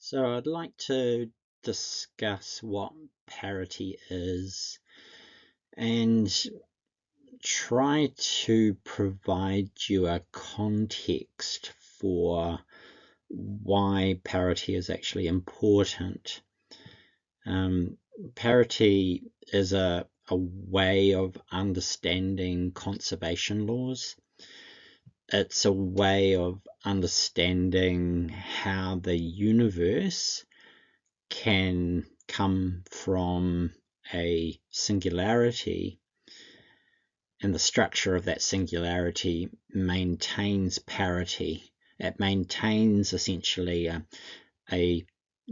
So I'd like to discuss what parity is and try to provide you a context for why parity is actually important. Parity is a way of understanding conservation laws. It's a way of understanding how the universe can come from a singularity, and the structure of that singularity maintains parity. It maintains essentially a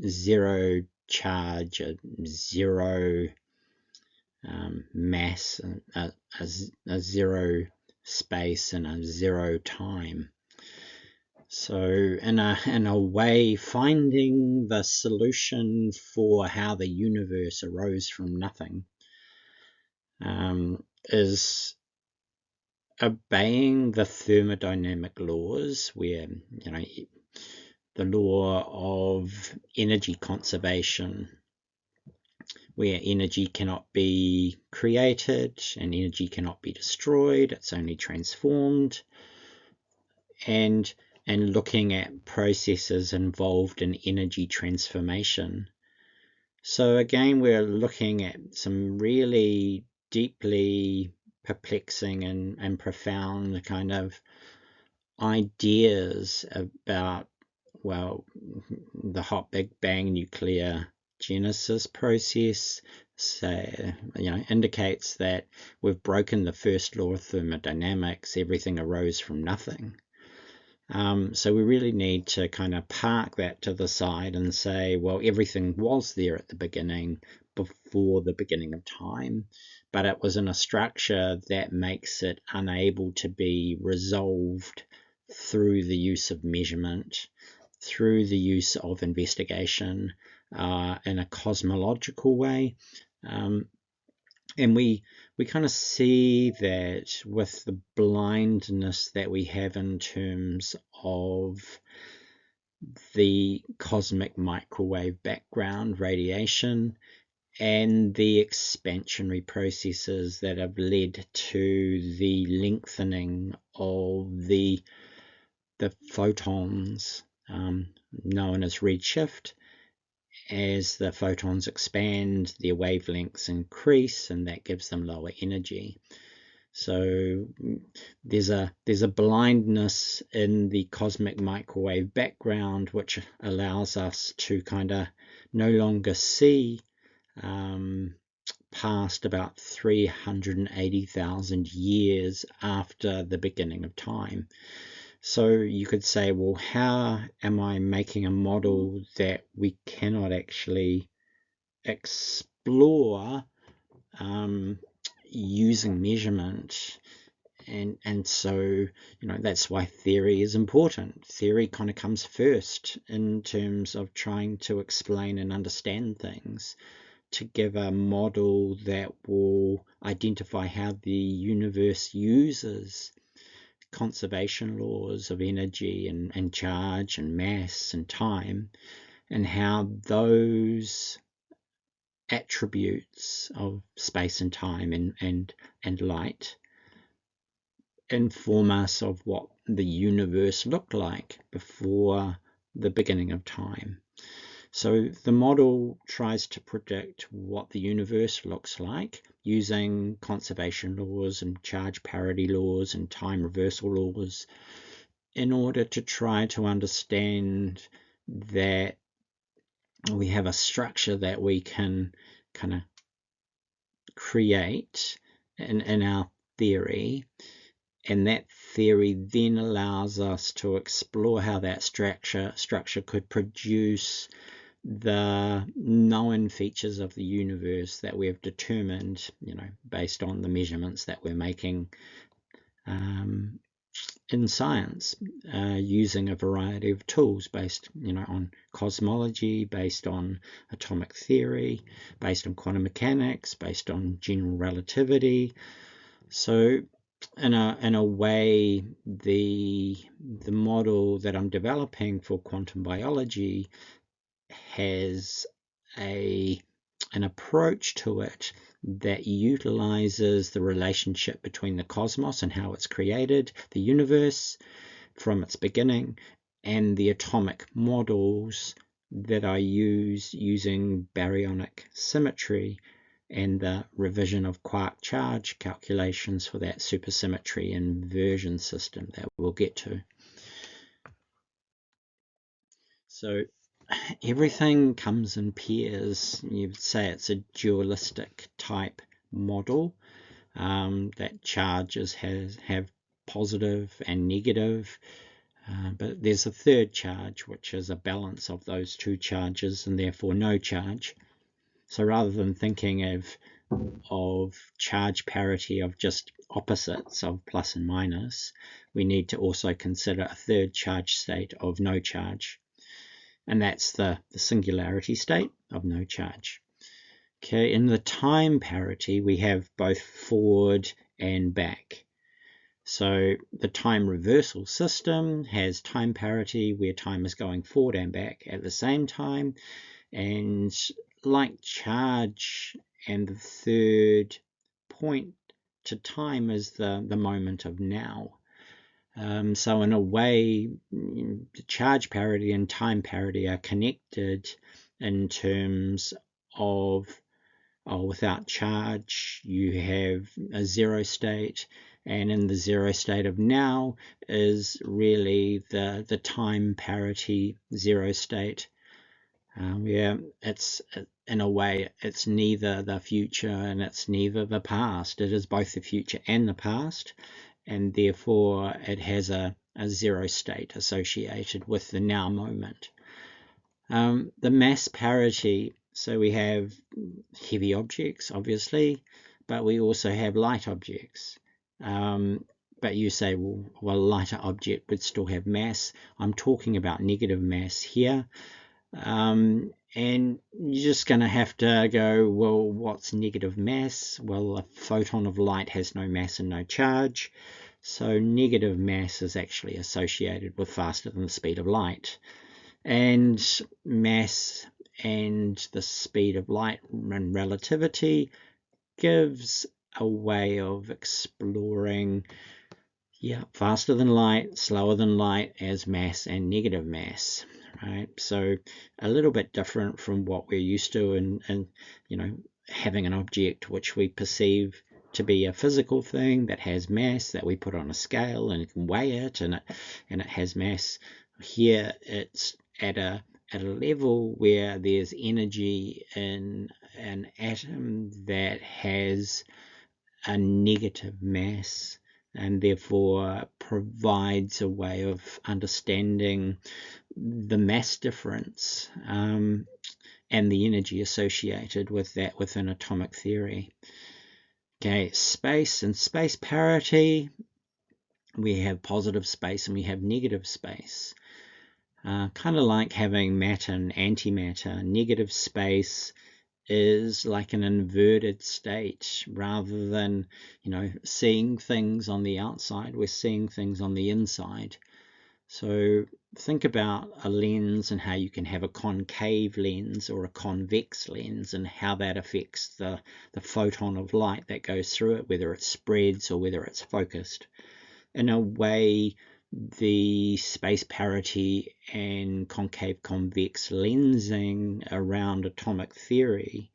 zero charge, a zero mass, a zero space, and a zero time. So in a way, finding the solution for how the universe arose from nothing is obeying the thermodynamic laws, where the law of energy conservation, where energy cannot be created and energy cannot be destroyed, it's only transformed, and looking at processes involved in energy transformation. So again, we're looking at some really deeply perplexing and profound kind of ideas about, well, the hot Big Bang nuclear genesis process. Indicates that we've broken the first law of thermodynamics. Everything arose from nothing. So we really need to kind of park that to the side and say, well, everything was there at the beginning, before the beginning of time, but it was in a structure that makes it unable to be resolved through the use of measurement, through the use of investigation in a cosmological way. And we kind of see that with the blindness that we have in terms of the cosmic microwave background radiation and the expansionary processes that have led to the lengthening of the photons, known as redshift. As the photons expand, their wavelengths increase, and that gives them lower energy. So there's a blindness in the cosmic microwave background which allows us to kind of no longer see past about 380,000 years after the beginning of time. So you could say, well, how am I making a model that we cannot actually explore using measurement? And so, that's why theory is important. Theory kind of comes first in terms of trying to explain and understand things, to give a model that will identify how the universe uses conservation laws of energy and charge and mass and time, and how those attributes of space and time and light inform us of what the universe looked like before the beginning of time. So the model tries to predict what the universe looks like using conservation laws and charge parity laws and time reversal laws, in order to try to understand that we have a structure that we can kind of create in our theory, and that theory then allows us to explore how that structure could produce the known features of the universe that we've determined, based on the measurements that we're making in science, using a variety of tools based, on cosmology, based on atomic theory, based on quantum mechanics, based on general relativity. So in a way, the model that I'm developing for quantum biology has an approach to it that utilizes the relationship between the cosmos and how it's created, the universe from its beginning, and the atomic models that are used using baryonic symmetry and the revision of quark charge calculations for that supersymmetry inversion system that we'll get to. So everything comes in pairs. You'd say it's a dualistic type model, that charges have positive and negative, but there's a third charge, which is a balance of those two charges and therefore no charge. So rather than thinking of charge parity of just opposites of plus and minus, we need to also consider a third charge state of no charge. And that's the singularity state of no charge. Okay, in the time parity, we have both forward and back. So the time reversal system has time parity where time is going forward and back at the same time. And like charge and the third point to time is the moment of now. So in a way, charge parity and time parity are connected in terms of, without charge you have a zero state, and in the zero state of now is really the time parity zero state. Yeah, it's, in a way, it's neither the future and it's neither the past. It is both the future and the past, and therefore it has a zero state associated with the now moment. The mass parity, so we have heavy objects, obviously, but we also have light objects. But you say, well, a lighter object would still have mass. I'm talking about negative mass here. And you're just going to have to go, well, what's negative mass? Well, a photon of light has no mass and no charge. So negative mass is actually associated with faster than the speed of light. And mass and the speed of light and relativity gives a way of exploring, faster than light, slower than light as mass and negative mass. Right, so a little bit different from what we're used to in having an object which we perceive to be a physical thing that has mass, that we put on a scale and can weigh it, and it has mass. Here it's at a level where there's energy in an atom that has a negative mass, and therefore provides a way of understanding the mass difference and the energy associated with that within atomic theory. Okay, space and space parity. We have positive space and we have negative space. Kind of like having matter and antimatter. Negative space is like an inverted state. Rather than, seeing things on the outside, we're seeing things on the inside. So think about a lens and how you can have a concave lens or a convex lens, and how that affects the photon of light that goes through it, whether it spreads or whether it's focused. In a way, the space parity and concave convex lensing around atomic theory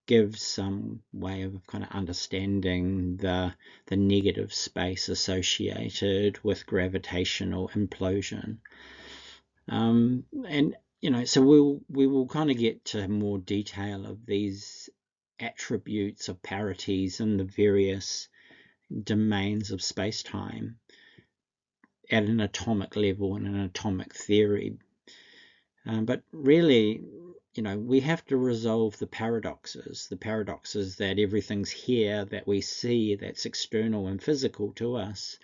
gives some way of kind of understanding the negative space associated with gravitational implosion. And so we will kind of get to more detail of these attributes of parities in the various domains of space-time at an atomic level and an atomic theory. But really, we have to resolve the paradoxes that everything's here, that we see, that's external and physical to us.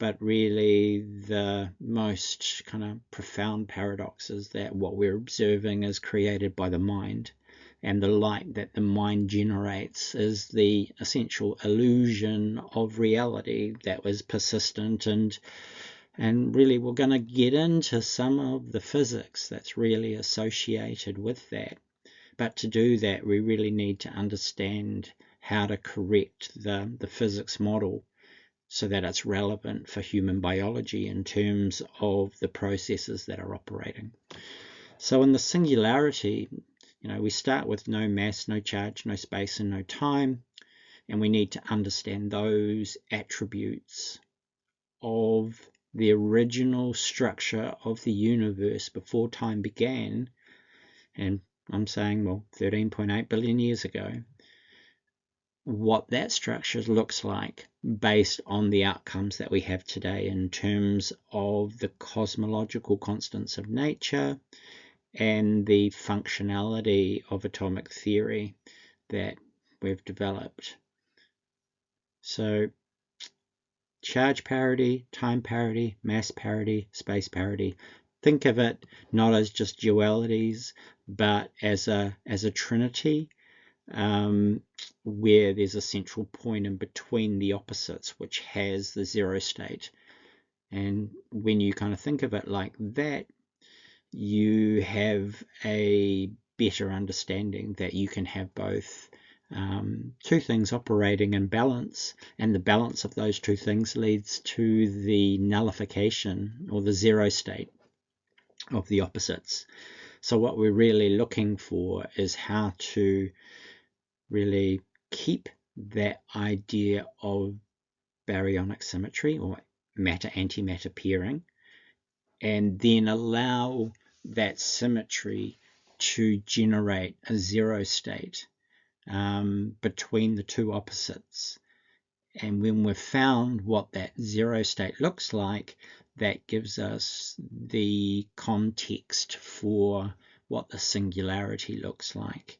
But really, the most kind of profound paradox is that what we're observing is created by the mind, and the light that the mind generates is the essential illusion of reality that was persistent and And really we're going to get into some of the physics that's really associated with that. But to do that, we really need to understand how to correct the physics model so that it's relevant for human biology in terms of the processes that are operating. So in the singularity, we start with no mass, no charge, no space, and no time. And we need to understand those attributes of the original structure of the universe before time began. And I'm saying, well, 13.8 billion years ago, what that structure looks like based on the outcomes that we have today in terms of the cosmological constants of nature and the functionality of atomic theory that we've developed. So charge parity, time parity, mass parity, space parity. Think of it not as just dualities, but as a trinity, where there's a central point in between the opposites, which has the zero state. And when you kind of think of it like that, you have a better understanding that you can have both two things operating in balance, and the balance of those two things leads to the nullification or the zero state of the opposites. So what we're really looking for is how to really keep that idea of baryonic symmetry or matter-antimatter pairing, and then allow that symmetry to generate a zero state between the two opposites. And when we've found what that zero state looks like, that gives us the context for what the singularity looks like.